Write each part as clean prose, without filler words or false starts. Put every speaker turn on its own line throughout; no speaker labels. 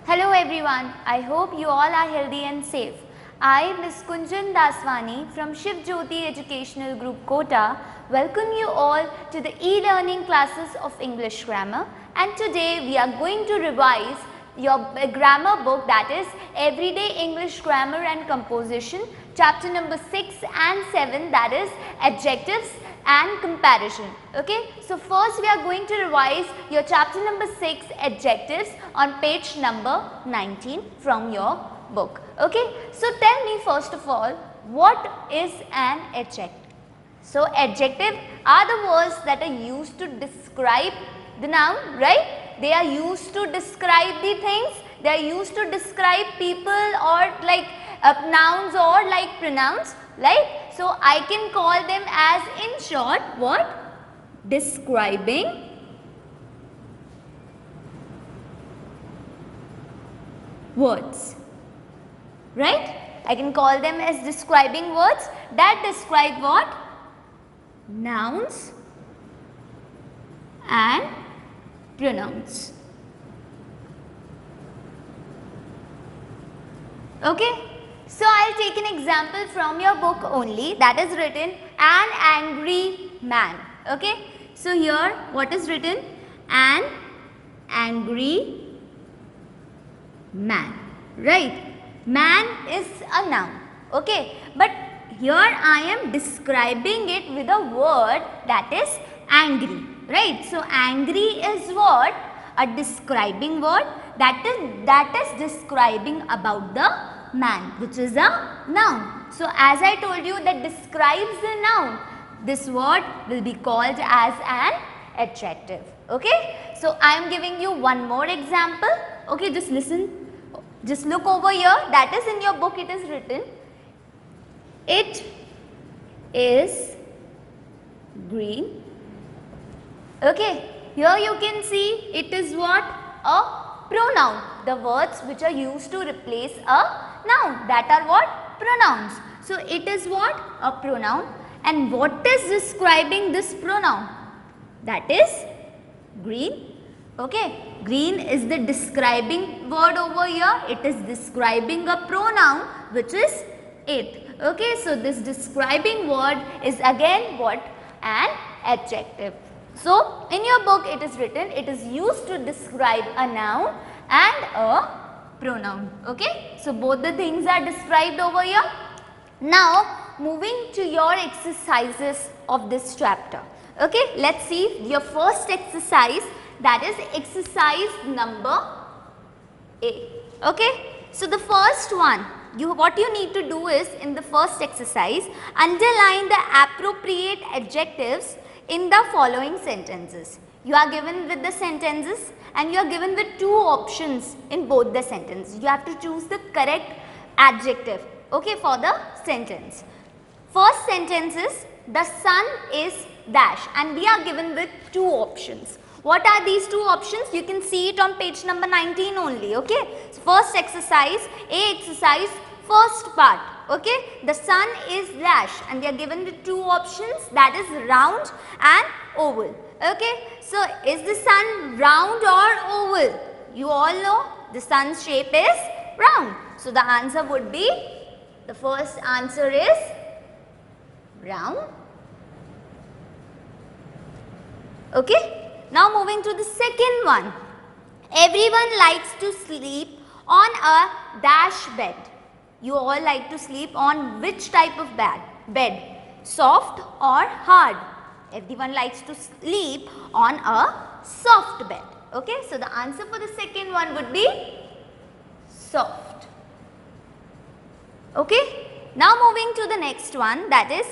Hello everyone, I hope you all are healthy and safe. I, Ms. Kunjan Daswani from Shiv Jyoti Educational Group Kota, welcome you all to the e-learning classes of English grammar, and today we are going to revise your grammar book, that is Everyday English Grammar and Composition, chapter number 6 and 7, that is adjectives and comparison. Okay, so first we are going to revise your chapter number 6 adjectives on page number 19 from your book. Okay, so tell me first of all, what is an adjective? So adjective are the words that are used to describe the noun, right? They are used to describe the things, they are used to describe people or like nouns or like pronouns, right? So I can call them as, in short, what? Describing words, right? I can call them as describing words that describe what? Nouns and pronouns. Okay. So I'll take an example from your book only, that is written an angry man. Okay. So here what is written? An angry man, right? Man is a noun. Okay. But here I am describing it with a word that is angry, right? So angry is what? A describing word that is describing about the man, which is a noun. So as I told you, that describes the noun, this word will be called as an adjective. Okay. So I am giving you one more example. Okay, just listen, just look over here, that is in your book it is written, it is green. Okay, here you can see it is what? A pronoun. The words which are used to replace a noun, that are what? Pronouns. So it is what? A pronoun. And what is describing this pronoun? That is green. Okay, green is the describing word over here. It is describing a pronoun which is it. Okay, so this describing word is again what? An adjective. So in your book it is written, it is used to describe a noun and a pronoun. Okay, so both the things are described over here. Now moving to your exercises of this chapter. Okay, let's see your first exercise, that is exercise number A. Okay, so the first one, what you need to do is, in the first exercise, underline the appropriate adjectives in the following sentences. You are given with the sentences and you are given with two options in both the sentences. You have to choose the correct adjective, okay, for the sentence. First sentence is, the sun is dash, and we are given with two options. What are these two options? You can see it on page number 19 only. Okay, so first exercise, A exercise, first part. Okay, the sun is dash, and we are given with two options, that is round and oval. Okay, so is the sun round or oval? You all know the sun's shape is round. So the answer would be, the first answer is round. Okay. Now moving to the second one. Everyone likes to sleep on a dash bed. You all like to sleep on which type of bed? Soft or hard? Everyone likes to sleep on a soft bed. Okay, so the answer for the second one would be soft. Okay, now moving to the next one, that is,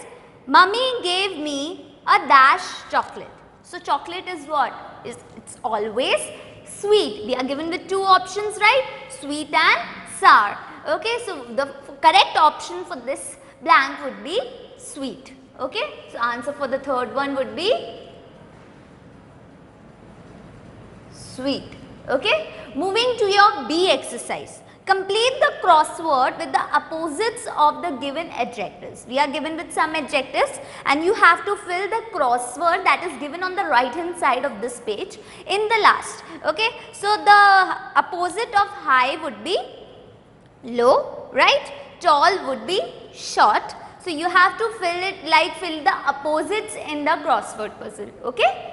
Mummy gave me a dash chocolate. So chocolate is what? It's always sweet. We are given with two options, right? Sweet and sour. Okay, so the correct option for this blank would be sweet. Okay, so answer for the third one would be sweet. Okay, moving to your B exercise. Complete the crossword with the opposites of the given adjectives. We are given with some adjectives and you have to fill the crossword that is given on the right hand side of this page in the last. Okay. So, the opposite of high would be low, right? Tall would be short. So, you have to fill the opposites in the crossword puzzle. Okay.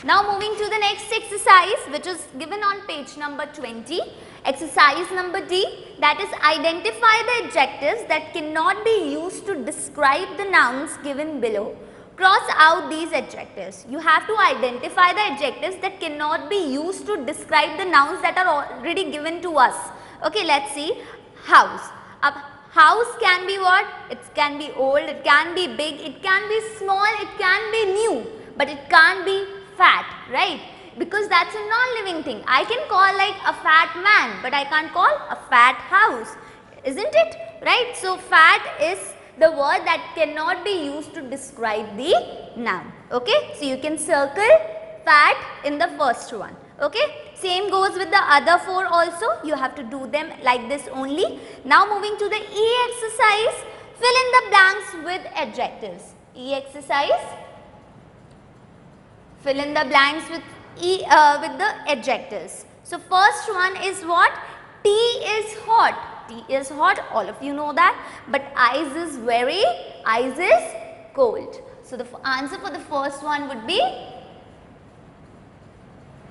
Now, moving to the next exercise, which is given on page number 20. Exercise number D, that is identify the adjectives that cannot be used to describe the nouns given below. Cross out these adjectives. You have to identify the adjectives that cannot be used to describe the nouns that are already given to us. Okay, let's see. House. A house can be what? It can be old, it can be big, it can be small, it can be new, but it can't be fat, right? Because that's a non-living thing. I can call like a fat man, but I can't call a fat house, isn't it? Right? So, fat is the word that cannot be used to describe the noun. Okay? So, you can circle fat in the first one. Okay? Same goes with the other four also. You have to do them like this only. Now, moving to the E exercise, fill in the blanks with adjectives. E exercise, fill in the blanks with with the adjectives. So, first one is what? Tea is hot. Tea is hot, all of you know that. But ice is ice is cold. So, the answer for the first one would be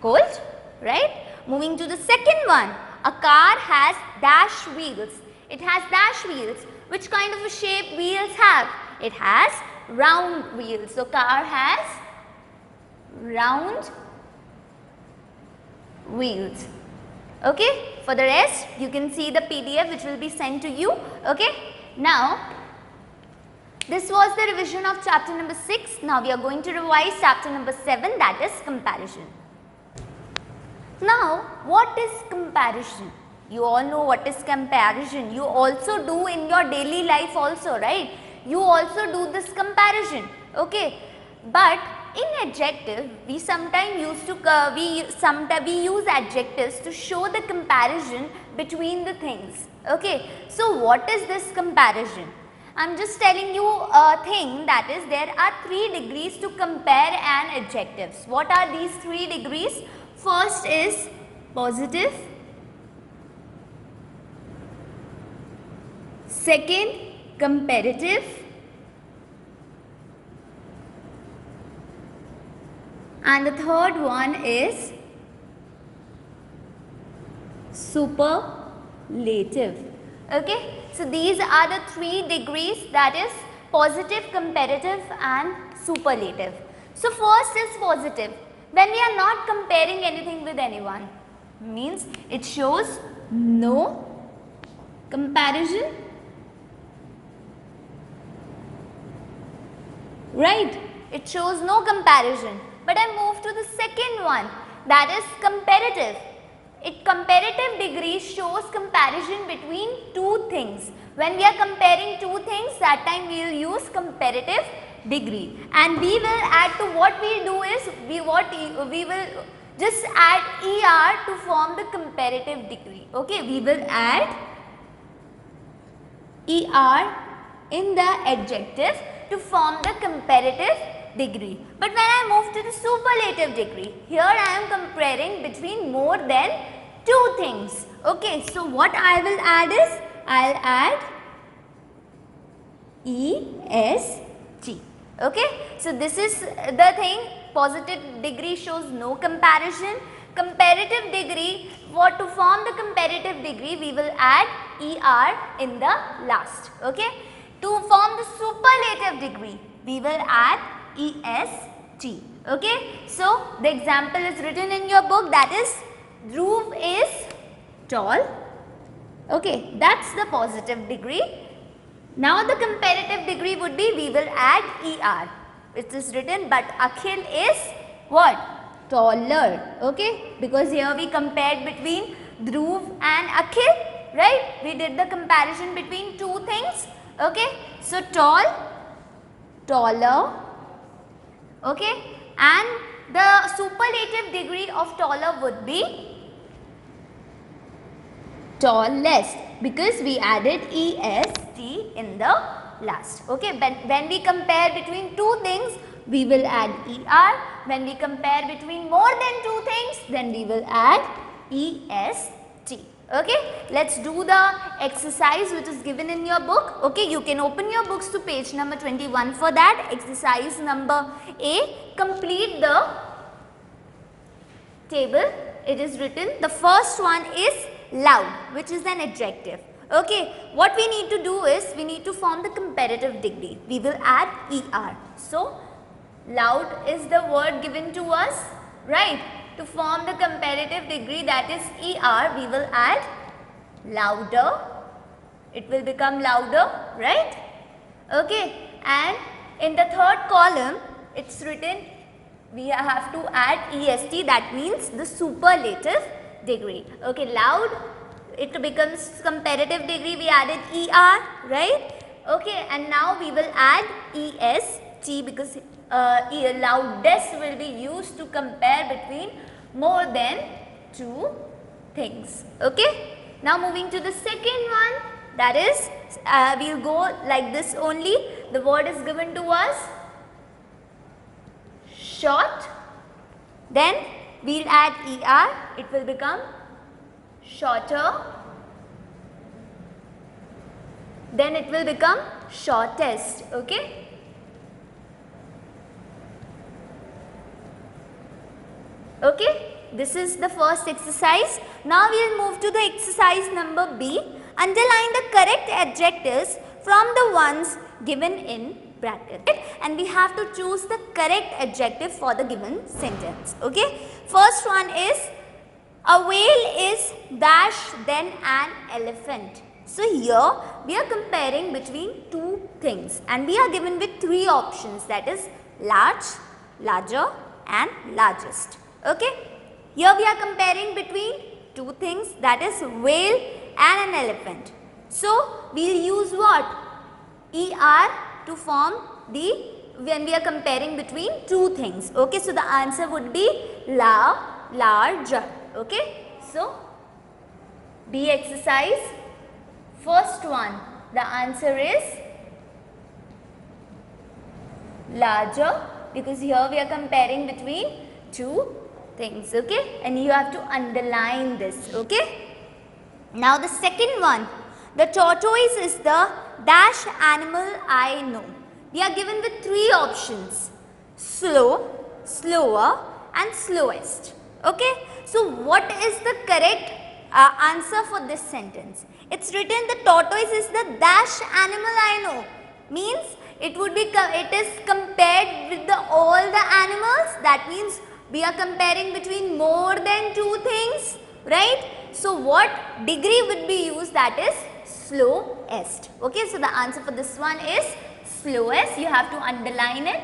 cold, right? Moving to the second one. A car has dash wheels. It has dash wheels. Which kind of a shape wheels have? It has round wheels. So, car has round wheels. Okay. For the rest, you can see the PDF which will be sent to you. Okay. Now, this was the revision of chapter number 6. Now, we are going to revise chapter number 7, that is comparison. Now, what is comparison? You all know what is comparison. You also do in your daily life also, right? You also do this comparison. Okay. But in adjective, we sometimes we use adjectives to show the comparison between the things. Okay. So, what is this comparison? I am just telling you a thing, that is there are 3 degrees to compare an adjectives. What are these 3 degrees? First is positive, second comparative, and the third one is superlative. Okay. So, these are the 3 degrees, that is positive, comparative and superlative. So, first is positive. When we are not comparing anything with anyone, means it shows no comparison, right? It shows no comparison. But I move to the second one, that is comparative. Comparative degree shows comparison between 2 things. When we are comparing 2 things, that time we will use comparative degree, and we will add to what we do is we will just add ER to form the comparative degree. Okay, we will add ER in the adjective to form the comparative degree. But when I move to the superlative degree, here I am comparing between more than 2 things. Okay, so what I will add is, I will add EST. Okay, so this is the thing. Positive degree shows no comparison. Comparative degree, to form the comparative degree, we will add ER in the last. Okay, to form the superlative degree, we will add EST. Okay, so the example is written in your book, that is Dhruv is tall. Okay, that's the positive degree. Now the comparative degree would be, we will add ER. It is written, but Akhil is what? Taller. Okay, because here we compared between Dhruv and Akhil, right? We did the comparison between 2 things. Okay, so tall, taller. Okay, and the superlative degree of taller would be tallest, because we added est in the last. Okay, but when we compare between two things, we will add er. When we compare between more than two things, then we will add est. Okay, let's do the exercise which is given in your book. Okay, you can open your books to page number 21 for that. Exercise number A, complete the table. It is written, the first one is loud, which is an adjective. Okay, what we need to do is, we need to form the comparative degree. We will add er. So, loud is the word given to us, right? To form the comparative degree, that is er, we will add louder. It will become louder, right? Okay, and in the third column, it's written, we have to add est, that means the superlative degree. Okay, loud, it becomes comparative degree, we added er, right? Okay, and now we will add est, because loudest will be used to compare between more than two things. Okay, now moving to the second one, that is, we will go like this only. The word is given to us, short, then we will add er, it will become shorter, then it will become shortest. Okay, okay, this is the first exercise. Now we will move to the exercise number B. Underline the correct adjectives from the ones given in bracket, and we have to choose the correct adjective for the given sentence. Okay, first one is, a whale is dash then an elephant. So here we are comparing between two things, and we are given with three options, that is large, larger and largest. Okay, here we are comparing between two things, that is whale and an elephant. So we will use what? Er to form the, when we are comparing between two things. Okay, so the answer would be larger. Okay, so B exercise, first one, the answer is larger, because here we are comparing between two things. Okay, and you have to underline this. Okay, now the second one, the tortoise is the dash animal I know. We are given with three options, slow, slower and slowest. Okay, so what is the correct answer for this sentence? It's written, the tortoise is the dash animal I know, means it would be, it is compared with all the animals. That means we are comparing between more than two things, right? So what degree would be used? That is slowest. Okay, so the answer for this one is slowest. You have to underline it.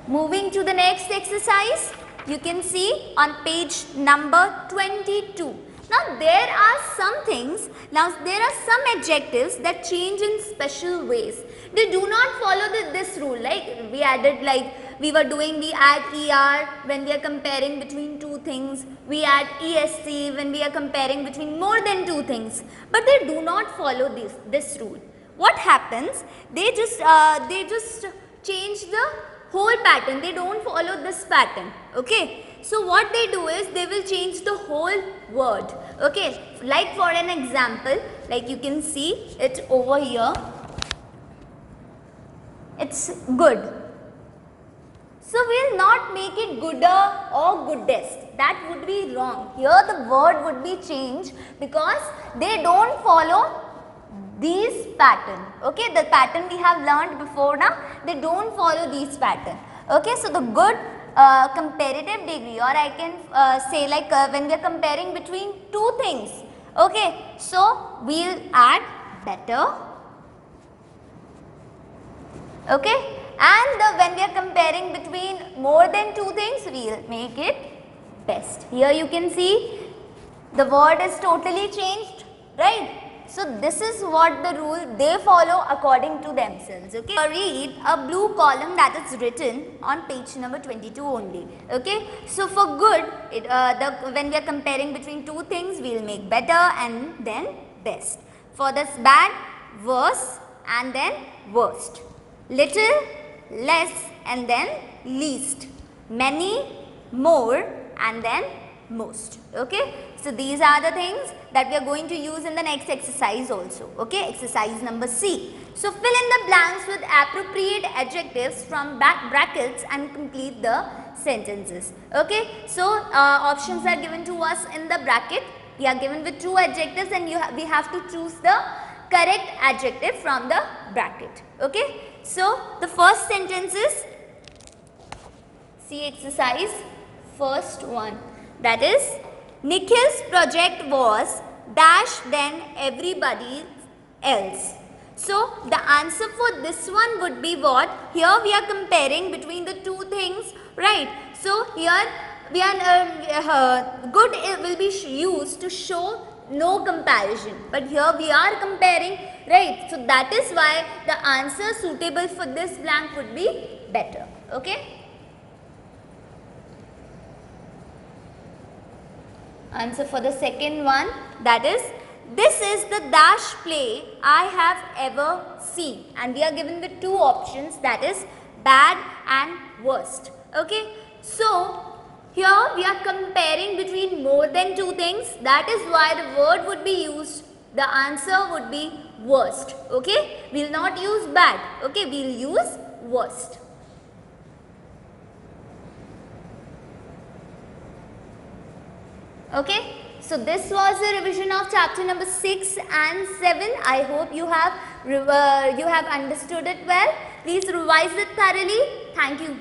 Moving to the next exercise, you can see on page number 22. Now there are some things, now there are some adjectives that change in special ways. They do not follow this rule, like we added, like we were doing, we add er when we are comparing between two things, we add est when we are comparing between more than two things, but they do not follow this rule. What happens? They just change the whole pattern. They don't follow this pattern. Okay, so what they do is, they will change the whole word. Okay, like for an example, like you can see it over here, it's good. So we will not make it gooder or goodest. That would be wrong. Here the word would be changed, because they don't follow these pattern. Okay, the pattern we have learned before now, they don't follow these pattern. Okay, so the good comparative degree, or I can say like when we are comparing between two things. Okay, so we will add better. Okay, and when we are comparing between more than two things, we will make it best. Here you can see the word is totally changed, right? So this is what the rule they follow according to themselves. Okay, read a blue column that is written on page number 22 only. Okay, so for good, when we are comparing between two things, we will make better and then best. For this bad, worse and then worst. Little, less and then least. Many, more and then most. Okay, so these are the things that we are going to use in the next exercise also. Okay, exercise number C. So fill in the blanks with appropriate adjectives from brackets and complete the sentences. Okay, so options are given to us in the bracket. We are given with two adjectives and we have to choose the correct adjective from the bracket. Okay, so the first sentence is, see exercise first one, that is, Nikhil's project was dash than everybody else. So the answer for this one would be what? Here we are comparing between the two things, right? So here we are good will be used to show no comparison, but here we are comparing, right? So that is why the answer suitable for this blank would be better. Okay. Answer for the second one, that is, this is the dash play I have ever seen, and we are given with two options, that is bad and worst. Okay, so here we are comparing between more than two things, that is why the word would be used, the answer would be worst. Okay, we will not use bad, okay, we will use worst. Okay, so this was the revision of chapter number 6 and 7. I hope you have understood it well. Please revise it thoroughly. Thank you.